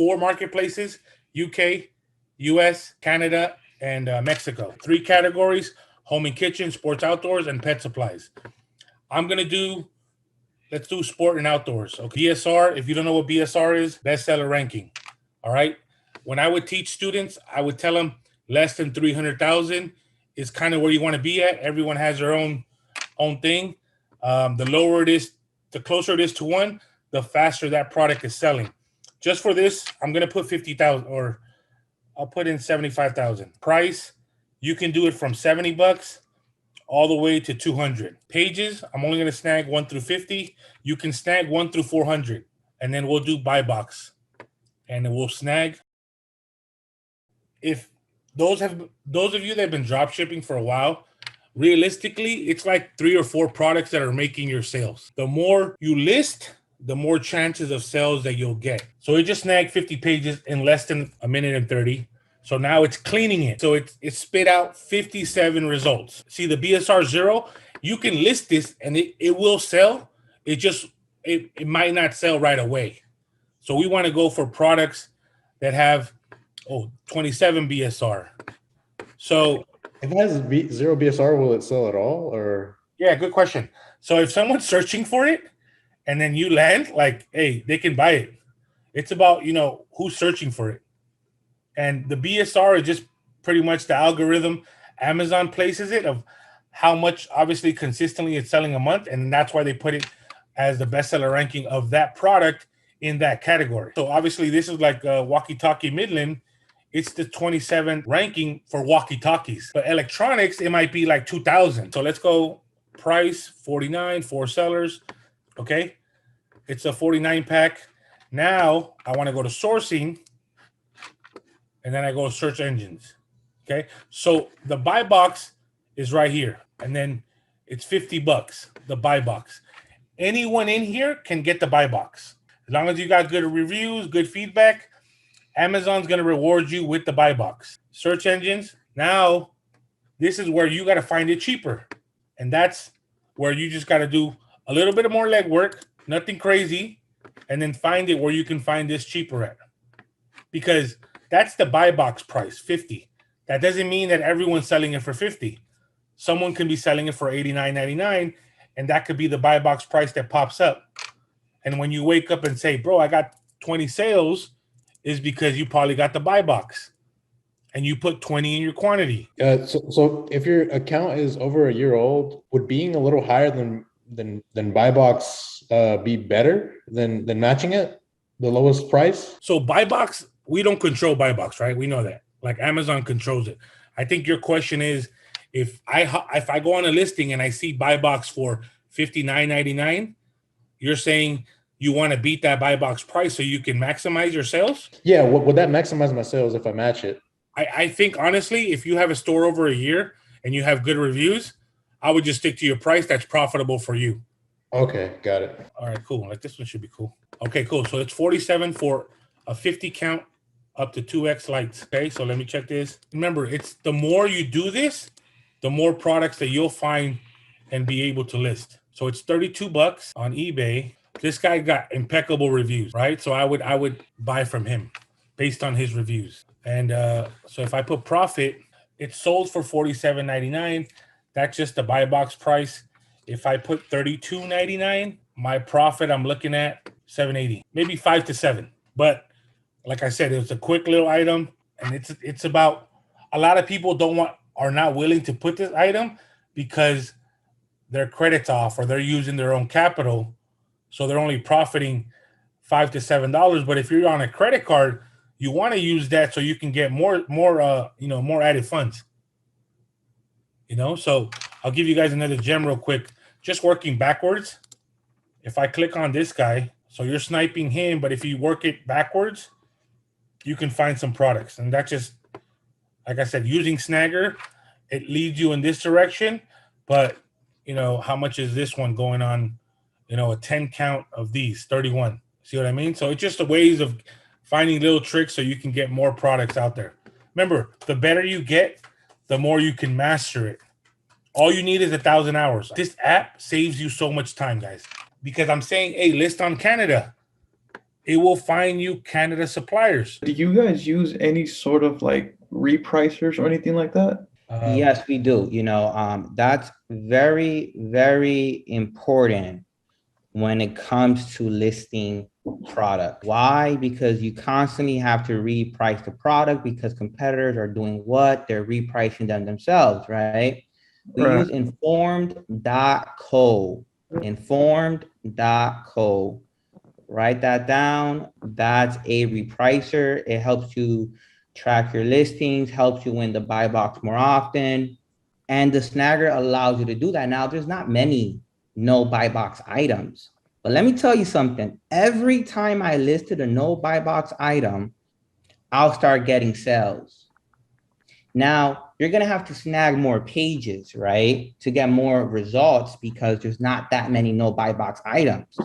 4 marketplaces: UK, US, Canada, and Mexico. 3 categories: home and kitchen, sports outdoors, and pet supplies. Let's do sport and outdoors. Okay. BSR, if you don't know what BSR is, bestseller ranking. All right. When I would teach students, I would tell them less than 300,000 is kind of where you want to be at. Everyone has their own thing. The lower it is, the closer it is to 1, the faster that product is selling. Just for this, I'm going to put 50,000, or I'll put in 75,000. Price, you can do it from $70 all the way to 200. Pages, I'm only going to snag 1 through 50. You can snag 1 through 400, and then we'll do buy box, and then we'll snag. If those of you that have been drop shipping for a while, realistically, it's like 3 or 4 products that are making your sales. The more you list, the more chances of sales that you'll get. So it just snagged 50 pages in less than a minute and 30. So now it's cleaning it. So it spit out 57 results. See the BSR 0, you can list this and it will sell. It might not sell right away. So we want to go for products that have 27 BSR. So if it has 0 BSR, will it sell at all? Or yeah, good question. So if someone's searching for it and then you land, like, hey, they can buy it. It's about, who's searching for it. And the BSR is just pretty much the algorithm Amazon places it of how much, obviously, consistently it's selling a month. And that's why they put it as the bestseller ranking of that product in that category. So obviously this is like walkie-talkie Midland. It's the 27 ranking for walkie-talkies. But electronics, it might be like 2,000. So let's go price, 49, 4 sellers. Okay. It's a 49 pack. Now I want to go to sourcing. And then I go to search engines. Okay. So the buy box is right here. And then it's $50, the buy box. Anyone in here can get the buy box. As long as you got good reviews, good feedback, Amazon's going to reward you with the buy box. Search engines. Now, this is where you got to find it cheaper. And that's where you just got to do a little bit of more legwork, nothing crazy, and then find it where you can find this cheaper at. Because that's the buy box price, 50. That doesn't mean that everyone's selling it for 50. Someone can be selling it for $89.99, and that could be the buy box price that pops up. And when you wake up and say, bro, I got 20 sales, is because you probably got the buy box and you put 20 in your quantity. So if your account is over a year old, would being a little higher than buy box be better than matching it, the lowest price? So buy box, we don't control buy box, right? We know that. Like Amazon controls it. I think your question is, if I go on a listing and I see buy box for $59.99, you're saying you want to beat that buy box price so you can maximize your sales? Yeah, would that maximize my sales if I match it? I think, honestly, if you have a store over a year and you have good reviews, I would just stick to your price that's profitable for you. Okay, got it. All right, cool. Like this one should be cool. Okay, cool. So it's 47 for a 50 count up to 2X lights. Okay, so let me check this. Remember, it's the more you do this, the more products that you'll find and be able to list. So it's $32 on eBay. This guy got impeccable reviews, right? So I would buy from him based on his reviews. And so if I put profit, it's sold for $47.99. That's just the buy box price. If I put $32.99, my profit, I'm looking at $7.80, maybe $5 to $7. But like I said, it's a quick little item, and it's about, a lot of people are not willing to put this item because their credit's off or they're using their own capital. So they're only profiting $5 to $7. But if you're on a credit card, you want to use that so you can get more added funds. So I'll give you guys another gem real quick. Just working backwards. If I click on this guy, so you're sniping him, but if you work it backwards, you can find some products. And that's just, like I said, using Snagger, it leads you in this direction. But, how much is this one going on? A 10 count of these, 31. See what I mean? So it's just the ways of finding little tricks so you can get more products out there. Remember, the better you get, the more you can master it. All you need is 1,000 hours. This app saves you so much time, guys. Because I'm saying, hey, list on Canada. it will find you Canada suppliers. Do you guys use any sort of like repricers or anything like that? Yes, we do. That's very, very important when it comes to listing product. Why? Because you constantly have to reprice the product because competitors are doing what? They're repricing them themselves, right? We Right. use informed.co. Informed.co. Write that down. That's a repricer. It helps you track your listings, helps you win the buy box more often. And the Snagger allows you to do that. Now, there's not many no buy box items. But let me tell you something. Every time I listed a no buy box item, I'll start getting sales. Now, you're going to have to snag more pages, right? To get more results because there's not that many no buy box items.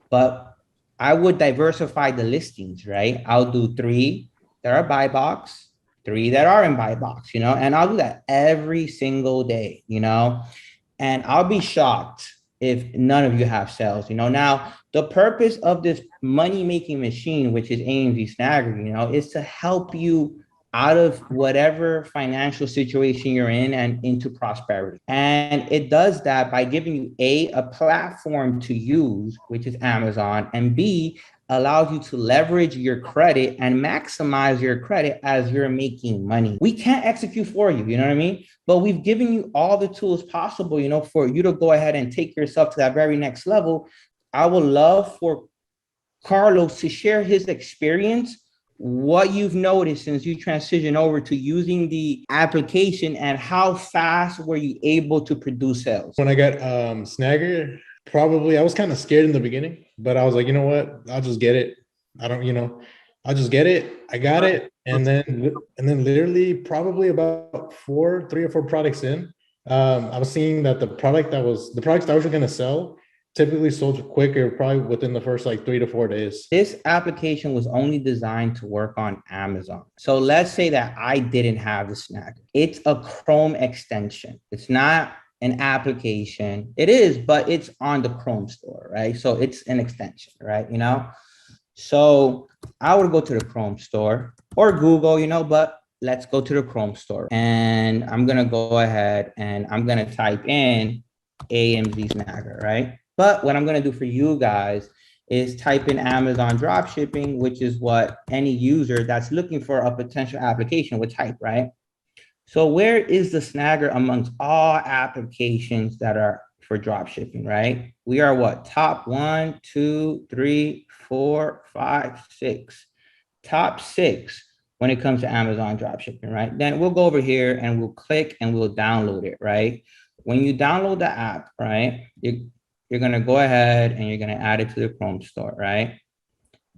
But I would diversify the listings, right? I'll do 3 that are buy box, 3 that are in buy box, and I'll do that every single day, and I'll be shocked if none of you have sales, Now, the purpose of this money-making machine, which is AMZ Snagger, is to help you out of whatever financial situation you're in and into prosperity. And it does that by giving you a platform to use, which is Amazon, and B, allows you to leverage your credit and maximize your credit as you're making money. We can't execute for you, you know what I mean? But we've given you all the tools possible, for you to go ahead and take yourself to that very next level. I would love for Carlos to share his experience, what you've noticed since you transitioned over to using the application, and how fast were you able to produce sales? When I got Snagger, probably I was kind of scared in the beginning, but I was like, you know what? I'll just get it. I'll just get it. I got it. And then literally probably about 3 or 4 products in, I was seeing that the products that I was going to sell typically sold quicker, probably within the first 3 to 4 days. This application was only designed to work on Amazon. So let's say that I didn't have the Snagger. It's a Chrome extension. It's not an application. It is, but it's on the Chrome store, right? So it's an extension, right? So I would go to the Chrome store or Google, but let's go to the Chrome store. And I'm going to go ahead and I'm going to type in AMZ Snagger, right? But what I'm going to do for you guys is type in Amazon Dropshipping, which is what any user that's looking for a potential application would type, right? So where is the Snagger amongst all applications that are for dropshipping, right? We are what? Top 1, 2, 3, 4, 5, 6. Top 6 when it comes to Amazon dropshipping, right? Then we'll go over here and we'll click and we'll download it, right? When you download the app, right, you're going to go ahead and you're going to add it to the Chrome store, right?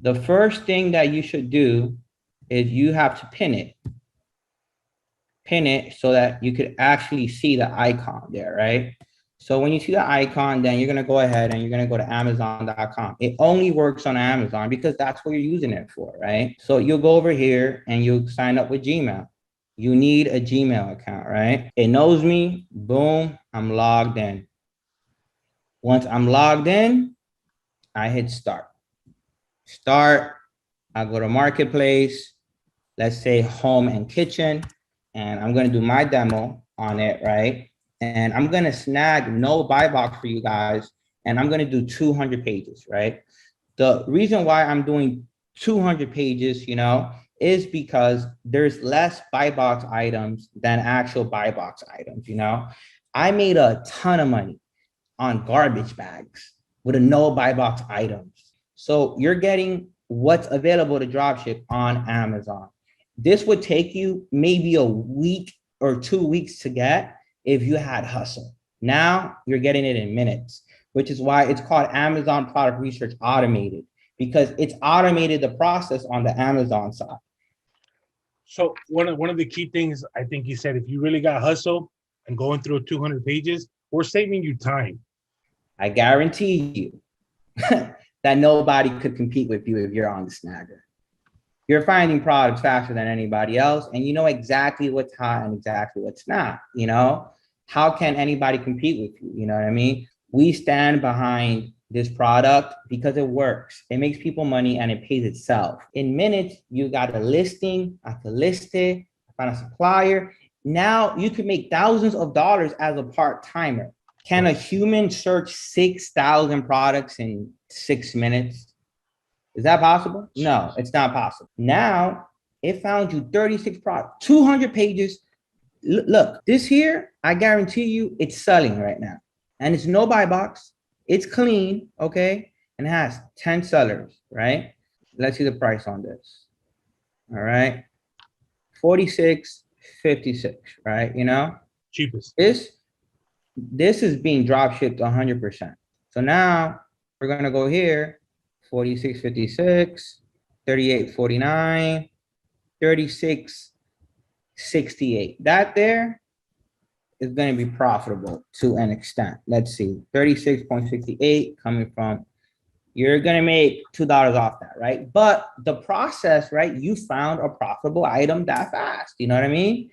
The first thing that you should do is you have to pin it. Pin it so that you could actually see the icon there, right? So when you see the icon, then you're going to go ahead and you're going to go to Amazon.com. It only works on Amazon because that's what you're using it for, right? So you'll go over here and you'll sign up with Gmail. You need a Gmail account, right? It knows me. Boom, I'm logged in. Once I'm logged in, I hit start. Start, I go to marketplace, let's say home and kitchen, and I'm gonna do my demo on it, right? And I'm gonna snag no buy box for you guys, and I'm gonna do 200 pages, right? The reason why I'm doing 200 pages, is because there's less buy box items than actual buy box items, I made a ton of money on garbage bags with a no buy box items. So you're getting what's available to dropship on Amazon. This would take you maybe a week or 2 weeks to get if you had hustle. Now you're getting it in minutes, which is why it's called Amazon Product Research Automated, because it's automated the process on the Amazon side. So one of the key things I think you said, if you really got hustle and going through 200 pages, we're saving you time. I guarantee you that nobody could compete with you if you're on the Snagger. You're finding products faster than anybody else, and you know exactly what's hot and exactly what's not, How can anybody compete with you? You know what I mean? We stand behind this product because it works. It makes people money and it pays itself. In minutes, you got a listing, I could list it, I found a supplier. Now you can make thousands of dollars as a part-timer. Can a human search 6,000 products in 6 minutes? Is that possible? No, it's not possible. Now it found you 36 products, 200 pages. Look, this here, I guarantee you it's selling right now. And it's no buy box. It's clean, okay? And it has 10 sellers, right? Let's see the price on this. All right. 46.56, right? You know? Cheapest. This is being drop shipped 100%. So now we're going to go here, 46.56, 38.49, 36.68. That there is going to be profitable to an extent. Let's see, 36.68 coming from, you're going to make $2 off that, right? But the process, right? You found a profitable item that fast. You know what I mean?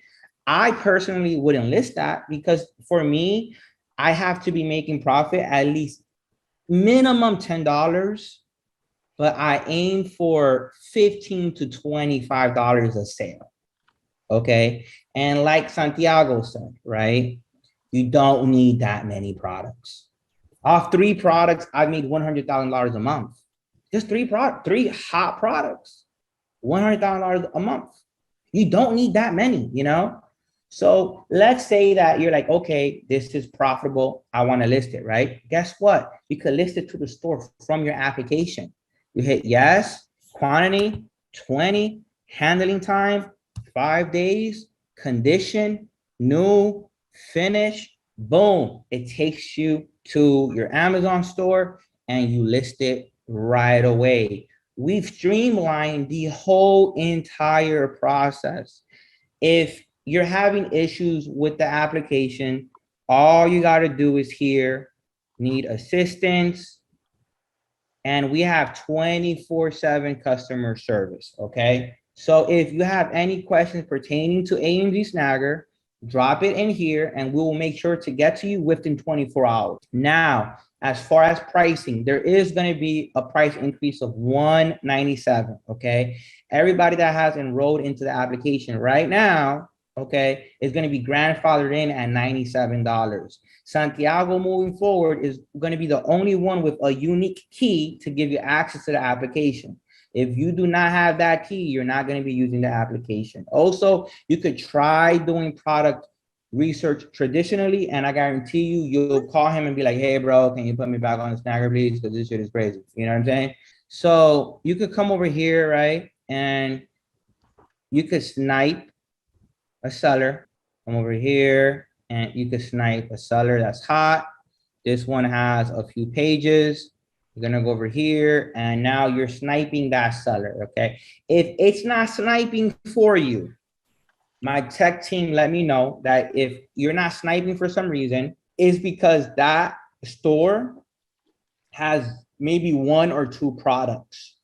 I personally wouldn't list that because for me, I have to be making profit at least minimum $10, but I aim for $15 to $25 a sale. Okay. And like Santiago said, right? You don't need that many products. Off 3 products, I made $100,000 a month. Just 3 hot products, $100,000 a month. You don't need that many, you know? So let's say that you're like, okay, this is profitable. I want to list it, right? Guess what? You could list it to the store from your application. You hit yes, quantity, 20, handling time, 5 days, condition, new, finish, boom. It takes you to your Amazon store and you list it right away. We've streamlined the whole entire process. If you're having issues with the application, all you got to do is here, need assistance, and we have 24/7 customer service, okay? So if you have any questions pertaining to AMZ Snagger, drop it in here and we will make sure to get to you within 24 hours. Now, as far as pricing, there is going to be a price increase of $197, okay? Everybody that has enrolled into the application right now, okay, is going to be grandfathered in at $97. Santiago moving forward is going to be the only one with a unique key to give you access to the application. If you do not have that key, you're not going to be using the application. Also, you could try doing product research traditionally, and I guarantee you, you'll call him and be like, hey, bro, can you put me back on the Snagger, please? Because this shit is crazy. You know what I'm saying? So you could come over here, right? And you could snipe a seller. Come over here, and you could snipe a seller that's hot. This one has a few pages. You're gonna go over here and now you're sniping that seller, okay? If it's not sniping for you, my tech team let me know that if you're not sniping for some reason, it's because that store has maybe 1 or 2 products.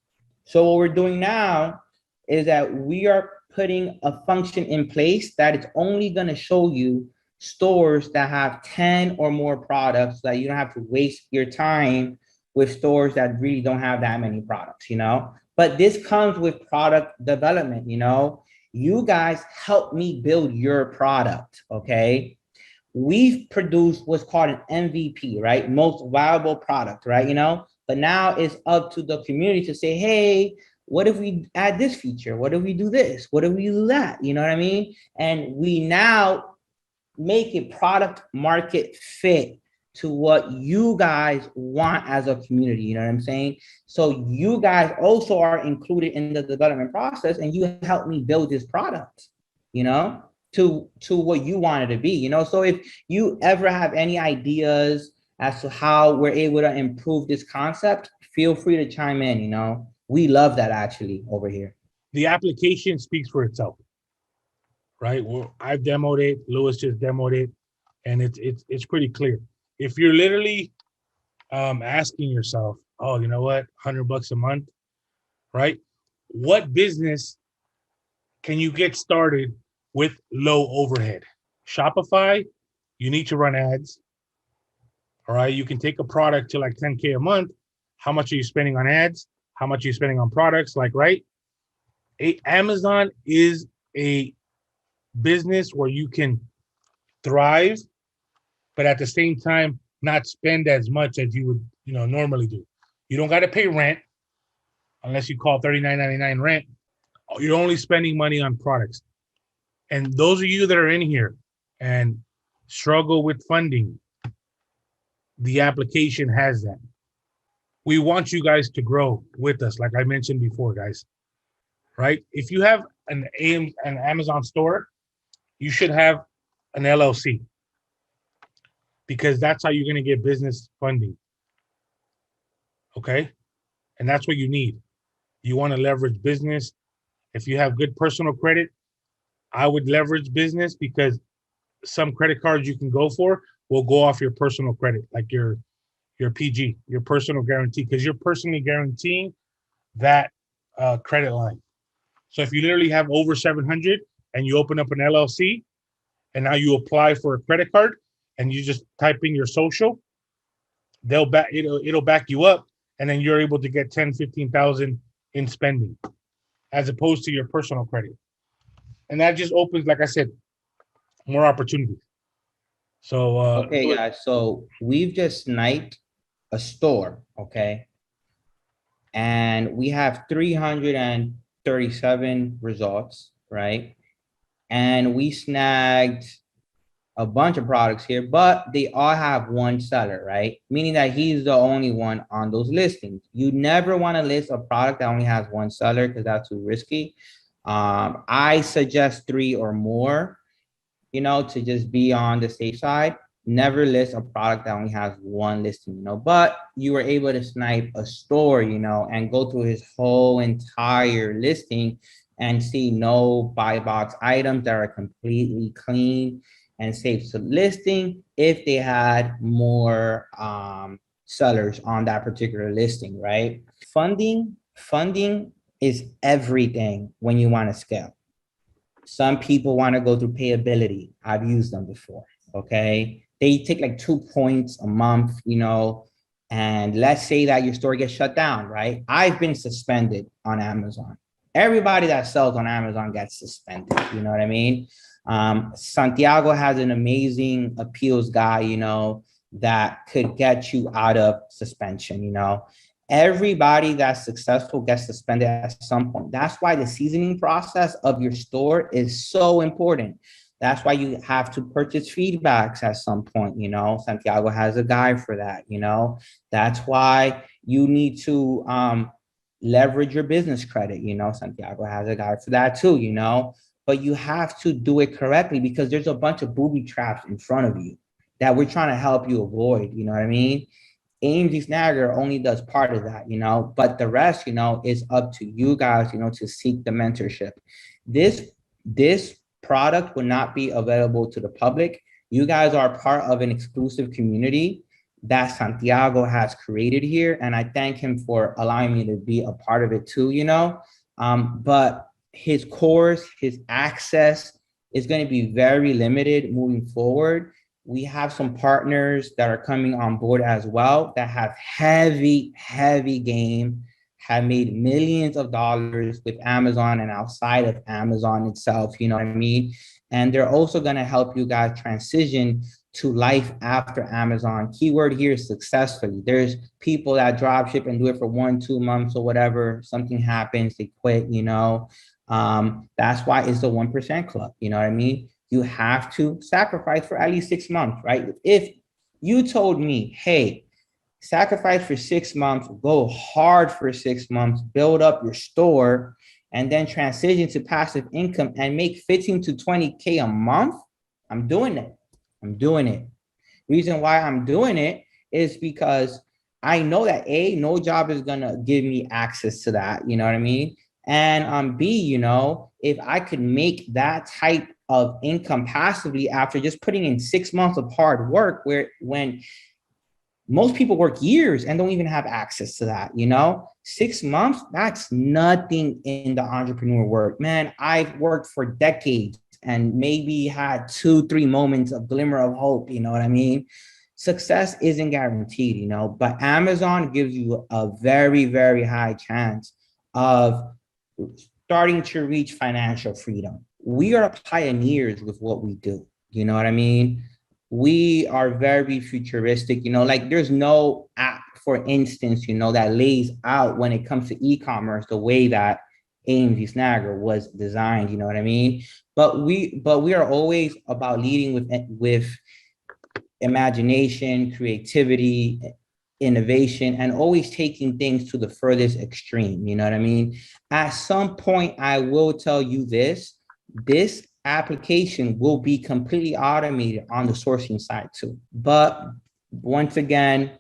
So what we're doing now is that we are putting a function in place that it's only gonna show you stores that have 10 or more products, that you don't have to waste your time with stores that really don't have that many products, you know? But this comes with product development, you know? You guys help me build your product, okay? We've produced what's called an MVP, right? Most valuable product, right? You know, but now it's up to the community to say, hey, what if we add this feature? What if we do this? What if we do that? You know what I mean? And we now make it product market fit to what you guys want as a community, you know what I'm saying? So you guys also are included in the development process and you help me build this product, you know, to what you want it to be, you know? So if you ever have any ideas as to how we're able to improve this concept, feel free to chime in, you know? We love that actually over here. The application speaks for itself, right? Well, I've demoed it, Lewis just demoed it, and it's pretty clear. If you're literally asking yourself, oh, you know what, $100 a month, right? What business can you get started with low overhead? Shopify, you need to run ads. All right. You can take a product to like 10K a month. How much are you spending on ads? How much are you spending on products? Like, right? Amazon is a business where you can thrive, but at the same time, not spend as much as you would, normally do. You don't got to pay rent unless you call $39.99 rent. You're only spending money on products. And those of you that are in here and struggle with funding, the application has that. We want you guys to grow with us, like I mentioned before, guys. Right? If you have an Amazon store, you should have an LLC because that's how you're going to get business funding. Okay? And that's what you need. You want to leverage business. If you have good personal credit, I would leverage business because some credit cards you can go for will go off your personal credit, like your PG, your personal guarantee, because you're personally guaranteeing that credit line. So if you literally have over 700 and you open up an LLC and now you apply for a credit card and you just type in your social, it'll back you up, and then you're able to get 10, 15,000 in spending as opposed to your personal credit. And that just opens, like I said, more opportunities. So okay, guys. So we've just sniped a store, okay? And we have 337 results, right? And we snagged a bunch of products here, but they all have one seller, right? Meaning that he's the only one on those listings. You never want to list a product that only has one seller because that's too risky. I suggest 3 or more, to just be on the safe side. Never list a product that only has one listing, but you were able to snipe a store, and go through his whole entire listing and see no buy box items that are completely clean and safe to listing if they had more sellers on that particular listing, right? Funding is everything when you want to scale. Some people want to go through payability. I've used them before, okay? They take like 2 points a month, and let's say that your store gets shut down, right? I've been suspended on Amazon. Everybody that sells on Amazon gets suspended, you know what I mean? Santiago has an amazing appeals guy, that could get you out of suspension, Everybody that's successful gets suspended at some point. That's why the seasoning process of your store is so important. That's why you have to purchase feedbacks at some point, Santiago has a guy for that, That's why you need to leverage your business credit, Santiago has a guy for that too, But you have to do it correctly because there's a bunch of booby traps in front of you that we're trying to help you avoid, you know what I mean? AMG Snagger only does part of that, but the rest, is up to you guys, to seek the mentorship. This product will not be available to the public. You guys are part of an exclusive community that Santiago has created here. And I thank him for allowing me to be a part of it too, but his course, his access is going to be very limited moving forward. We have some partners that are coming on board as well that have heavy game, have made millions of dollars with Amazon and outside of Amazon itself, you know what I mean? And they're also going to help you guys transition to life after Amazon. Keyword here is successfully. There's people that drop ship and do it for 1-2 months or whatever. Something happens, they quit, That's why it's the 1% club, you know what I mean? You have to sacrifice for at least 6 months, right? If you told me, hey, sacrifice for 6 months, go hard for 6 months, build up your store, and then transition to passive income and make 15 to 20K a month, I'm doing it. Reason why I'm doing it is because I know that A, no job is gonna give me access to that, you know what I mean? And B, if I could make that type of income passively after just putting in 6 months of hard work, when most people work years and don't even have access to that, 6 months, that's nothing in the entrepreneur work, man. I've worked for decades and maybe had 2-3 moments of glimmer of hope, you know what I mean? success isn't guaranteed, you know, but Amazon gives you a very, very high chance of starting to reach financial freedom. We are pioneers with what we do. You know what I mean? We are very futuristic, you know, like there's no app, for instance, you know, that lays out when it comes to e-commerce the way that AMZ Snagger was designed, you know what I mean? But we are always about leading with imagination, creativity, innovation, and always taking things to the furthest extreme. You know what I mean? At some point, I will tell you this application will be completely automated on the sourcing side too. But once again,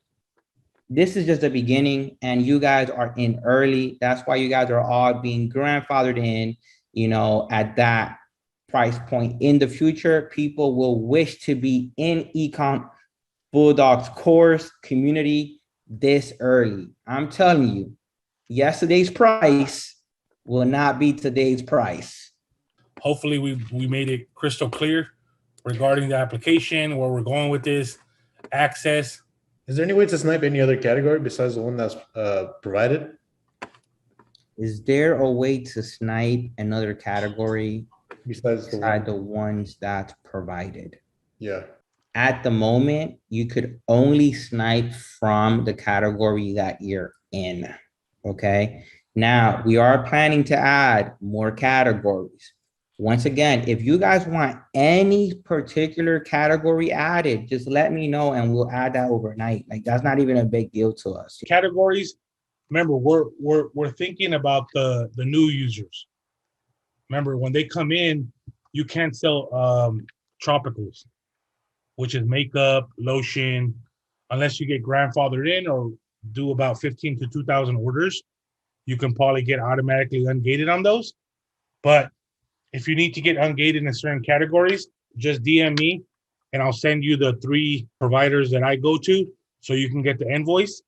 this is just the beginning and you guys are in early. That's why you guys are all being grandfathered in, you know, at that price point. In the future, people will wish to be in Ecom Bulldog's course community this early. I'm telling you, yesterday's price will not be today's price. Hopefully we made it crystal clear regarding the application, where we're going with this, access. Is there any way to snipe any other category besides the one that's provided? Is there a way to snipe another category Besides the ones that's provided? Yeah. At the moment, you could only snipe from the category that you're in, okay? Now, we are planning to add more categories. Once again, if you guys want any particular category added, just let me know and we'll add that overnight. Like, that's not even a big deal to us. Categories, remember, we're thinking about the new users. Remember, when they come in, you can't sell tropicals, which is makeup, lotion, unless you get grandfathered in or do about 15 to 2,000 orders, you can probably get automatically ungated on those. But if you need to get ungated in certain categories, just DM me and I'll send you the 3 providers that I go to so you can get the invoice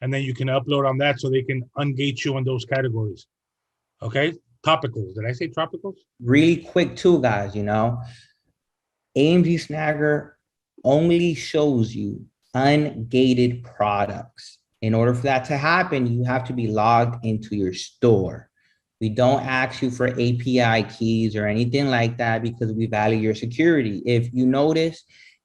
and then you can upload on that so they can ungate you in those categories. Okay? Topicals. Did I say tropicals? Really quick too, guys, you know, AMG Snagger only shows you ungated products. In order for that to happen, you have to be logged into your store. We don't ask you for API keys or anything like that because we value your security. If you notice,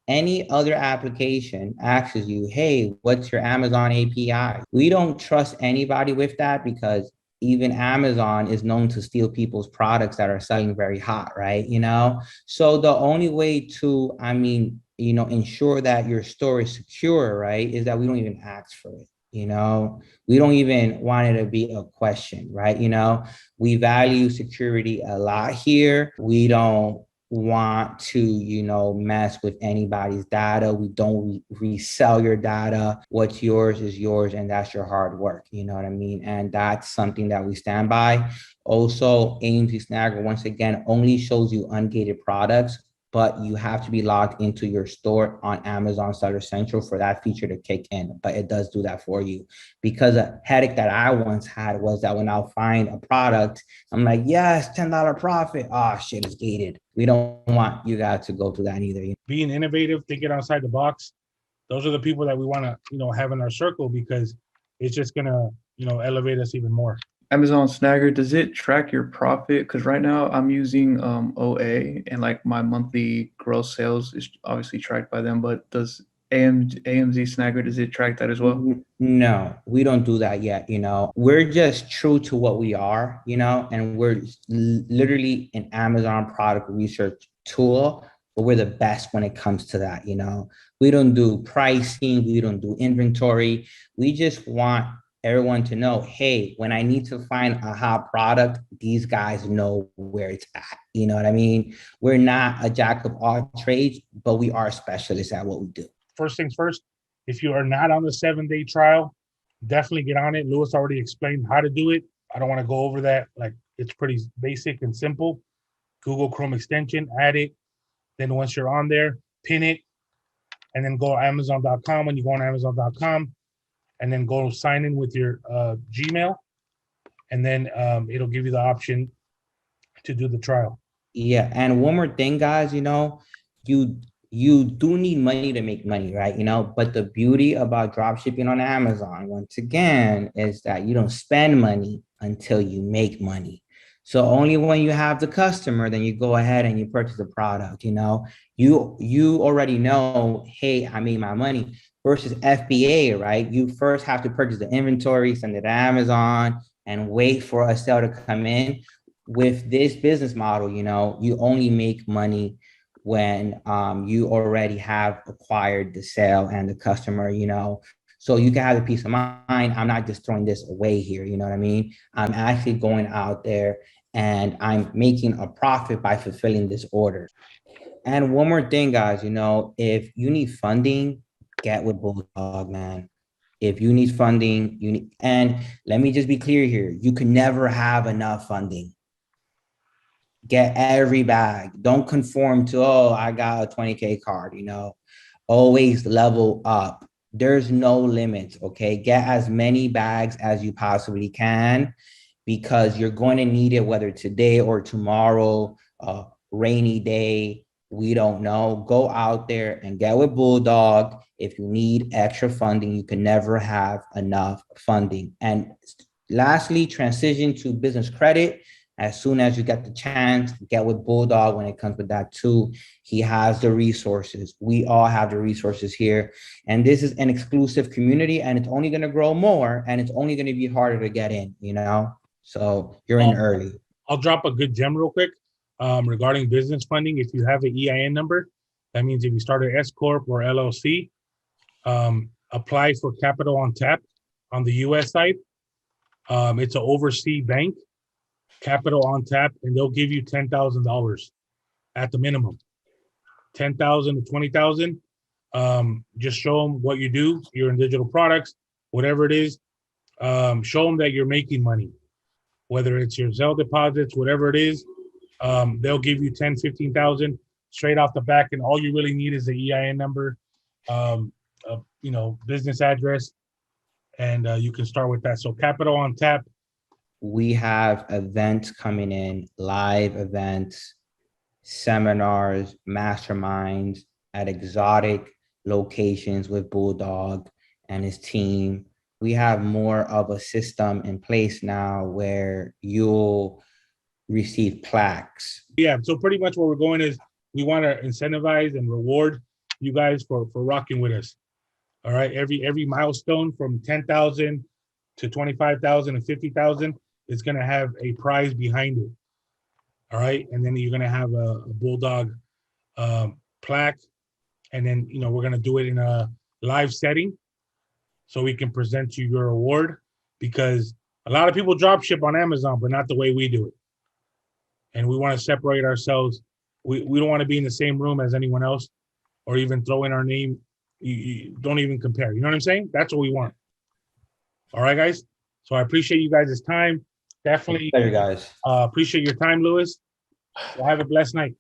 any other application asks you, hey, what's your Amazon API? We don't trust anybody with that because even Amazon is known to steal people's products that are selling very hot, right? You know, so the only way to, you know, ensure that your store is secure, right, is that we don't even ask for it. You know, we don't even want it to be a question, right? You know, we value security a lot here. We don't want to, you know, mess with anybody's data. We don't resell your data. What's yours is yours, and that's your hard work. You know what I mean? And that's something that we stand by. Also, AMZ Snagger, once again, only shows you ungated products, but you have to be logged into your store on Amazon Seller Central for that feature to kick in. But it does do that for you, because a headache that I once had was that when I'll find a product, I'm like, yes, $10 profit. Oh, shit, it's gated. We don't want you guys to go through that either. Being innovative, thinking outside the box, those are the people that we want to, you know, have in our circle, because it's just going to, you know, elevate us even more. Amazon Snagger, does it track your profit? Because right now I'm using OA, and like my monthly gross sales is obviously tracked by them, but does AMZ Snagger, does it track that as well? No, we don't do that yet. You know, we're just true to what we are, you know, and we're literally an Amazon product research tool, but we're the best when it comes to that. You know, we don't do pricing, we don't do inventory. We just want everyone to know, hey, when I need to find a hot product, these guys know where it's at. You know what I mean? We're not a jack of all trades, but we are specialists at what we do. First things first, if you are not on the 7-day trial, definitely get on it. Louis already explained how to do it. I don't want to go over that. Like, it's pretty basic and simple. Google Chrome extension, add it. Then once you're on there, pin it, and then go to Amazon.com. When you go on Amazon.com, and then go sign in with your Gmail, and then it'll give you the option to do the trial. Yeah, and one more thing, guys, you know, you do need money to make money, right? You know, but the beauty about drop shipping on Amazon, once again, is that you don't spend money until you make money. So only when you have the customer, then you go ahead and you purchase the product. You know, you already know, hey, I made my money. Versus FBA, right? You first have to purchase the inventory, send it to Amazon, and wait for a sale to come in. With this business model, you know, you only make money when you already have acquired the sale and the customer, you know, so you can have the peace of mind. I'm not just throwing this away here, you know what I mean? I'm actually going out there and I'm making a profit by fulfilling this order. And one more thing, guys, you know, if you need funding, get with Bulldog, man. If you need funding, you need, and let me just be clear here, you can never have enough funding. Get every bag. Don't conform to, oh, I got a 20K card, you know. Always level up. There's no limits, okay? Get as many bags as you possibly can because you're going to need it whether today or tomorrow, rainy day, we don't know. Go out there and get with Bulldog. If you need extra funding, you can never have enough funding. And lastly, transition to business credit. As soon as you get the chance, get with Bulldog when it comes with that too. He has the resources. We all have the resources here. And this is an exclusive community and it's only going to grow more and it's only going to be harder to get in, you know? So you're in early. I'll drop a good gem real quick regarding business funding. If you have an EIN number, that means if you start an S Corp or LLC, apply for capital on tap on the US side. It's an overseas bank. Capital on tap, and they'll give you $10,000 at the minimum. 10,000 to 20,000. Just show them what you do, you're in digital products, whatever it is. Show them that you're making money, whether it's your Zelle deposits, whatever it is. They'll give you 10, 15,000 straight off the back, and all you really need is the EIN number, you know, business address, and you can start with that. So capital on tap. We have events coming in, live events, seminars, masterminds at exotic locations with Bulldog and his team. We have more of a system in place now where you'll receive plaques. Yeah, so pretty much where we're going is we want to incentivize and reward you guys for rocking with us. All right, every milestone from 10,000 to 25,000 and 50,000 is going to have a prize behind it. All right, and then you're going to have a Bulldog plaque, and then you know we're going to do it in a live setting, so we can present you your award. Because a lot of people drop ship on Amazon, but not the way we do it. And we want to separate ourselves. We don't want to be in the same room as anyone else, or even throw in our name. You don't even compare. You know what I'm saying? That's what we want. All right, guys. So I appreciate you guys' time. Definitely. Thank you, guys. Appreciate your time, Lewis. Well, have a blessed night.